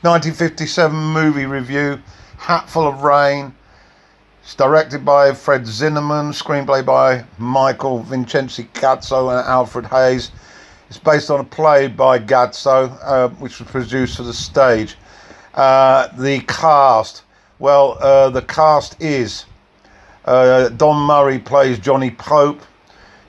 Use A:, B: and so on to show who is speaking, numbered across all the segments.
A: 1957 movie review, Hatful of Rain. It's directed by Fred Zinnemann, screenplay by Michael Vincenzi Gazzo and Alfred Hayes. It's based on a play by Gazzo, which was produced for the stage. The cast. Well, the cast is Don Murray plays Johnny Pope.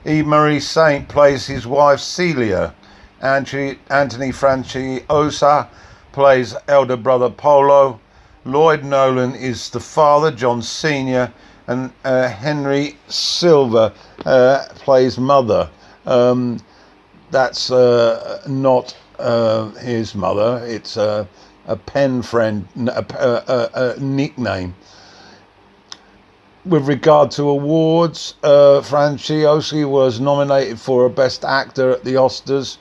A: E. Marie Saint plays his wife Celia. Anthony Franciosa plays elder brother Polo. Lloyd Nolan is the father, John Sr., and Henry Silver plays mother. That's not his mother. It's a pen friend, a nickname. With regard to awards, Franciosa was nominated for a Best Actor at the Oscars.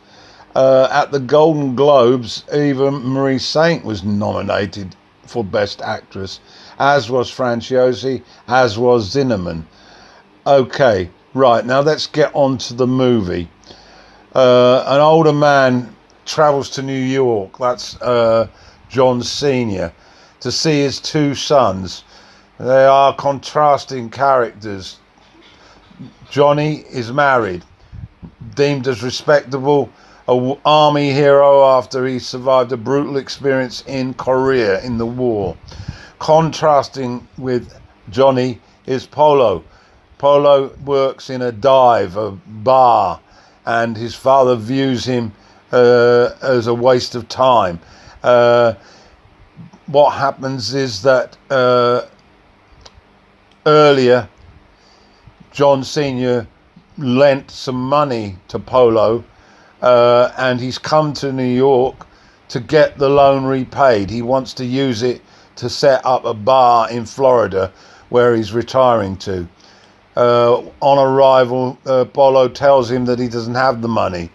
A: At the Golden Globes, Eva Marie Saint was nominated for Best Actress, as was Franciosa, as was Zinnemann. Okay, right, now let's get on to the movie. An older man travels to New York, that's John Sr., to see his two sons. They are contrasting characters. Johnny is married, deemed as respectable, an army hero after he survived a brutal experience in Korea in the war. Contrasting with Johnny is Polo. Polo works in a bar, and his father views him as a waste of time. What happens is that earlier, John Sr. lent some money to Polo, and he's come to New York to get the loan repaid. He wants to use it to set up a bar in Florida where he's retiring to. On arrival, Polo tells him that he doesn't have the money,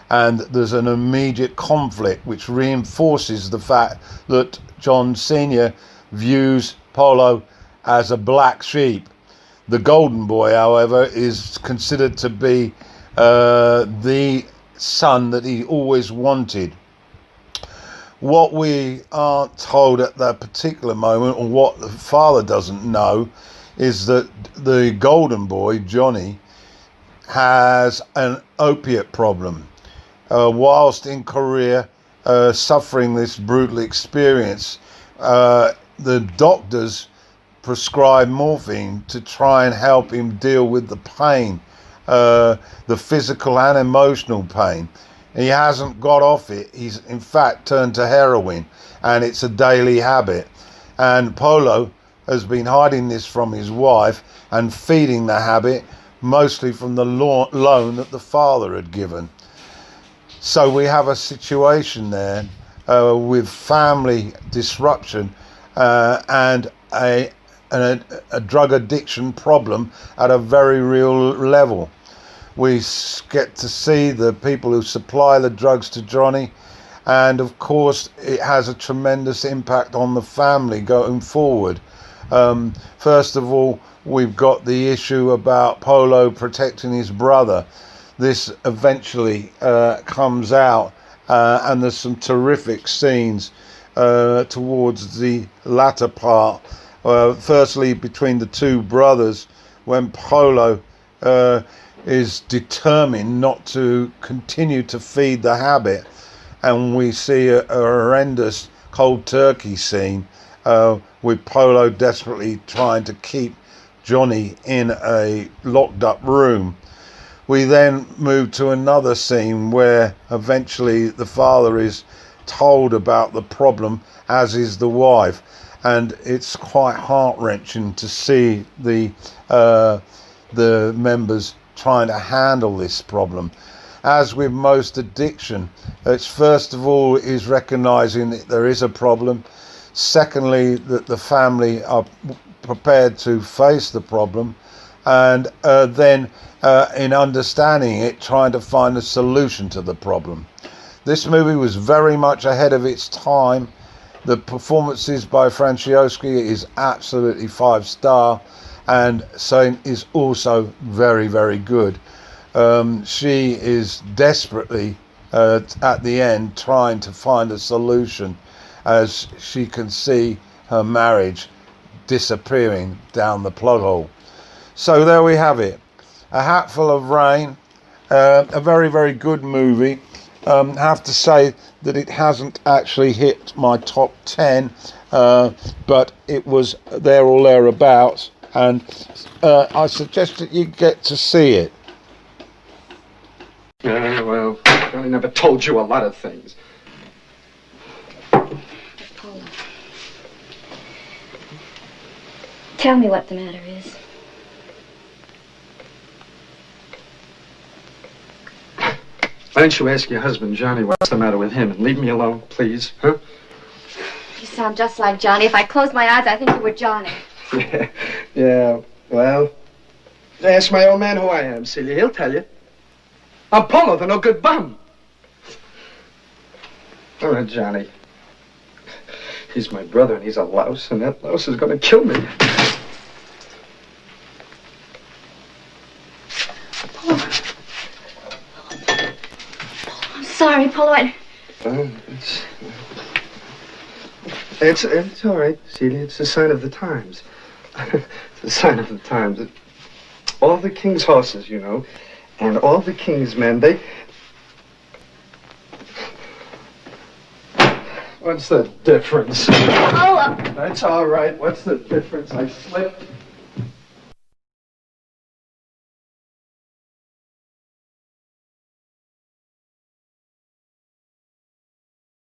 A: and there's an immediate conflict which reinforces the fact that John Sr. views Polo as a black sheep. The golden boy, however, is considered to be the son that he always wanted. What we aren't told at that particular moment, or what the father doesn't know, is that the golden boy, Johnny, has an opiate problem. Whilst in Korea, suffering this brutal experience, the doctors prescribe morphine to try and help him deal with the pain, the physical and emotional pain. He hasn't got off it. He's in fact turned to heroin, and it's a daily habit. And Polo has been hiding this from his wife and feeding the habit mostly from the loan that the father had given. So we have a situation there with family disruption and a drug addiction problem at a very real level. We get to see the people who supply the drugs to Johnny, and of course it has a tremendous impact on the family going forward. First of all, we've got the issue about Polo protecting his brother. This eventually comes out, and there's some terrific scenes towards the latter part. Firstly, between the two brothers, when Polo is determined not to continue to feed the habit, and we see a horrendous cold turkey scene with Polo desperately trying to keep Johnny in a locked up room. We then move to another scene where eventually the father is told about the problem, as is the wife, and it's quite heart-wrenching to see the members trying to handle this problem. As with most addiction, it's first of all is recognizing that there is a problem. Secondly, that the family are prepared to face the problem, and then in understanding it, trying to find a solution to the problem. This movie was very much ahead of its time. The performances by Franciosa is absolutely 5-star, and Saint is also very, very good. She is desperately at the end trying to find a solution, as she can see her marriage disappearing down the plug hole. So there we have it. A Hatful of Rain, a very, very good movie. Have to say that it hasn't actually hit my top 10, but it was there or thereabouts, and I suggest that you get to see it.
B: Well, Johnny never told you a lot of things.
C: Polo. Tell me what the matter is.
B: Why don't you ask your husband, Johnny, what's the matter with him, and leave me alone, please, huh?
C: You sound just like Johnny. If I close my eyes, I think you were Johnny.
B: Yeah, well, ask my old man who I am, Celia. He'll tell you. I'm Polo, the no-good bum. Oh, Johnny. He's my brother, and he's a louse, and that louse is going to kill me.
C: Polo. I'm sorry, Polo.
B: It's all right, Celia. It's a sign of the times. It's a sign of the times. All the king's horses, you know, and all the king's men, they... What's the difference?
C: Polo!
B: That's all right. What's the difference? I slipped.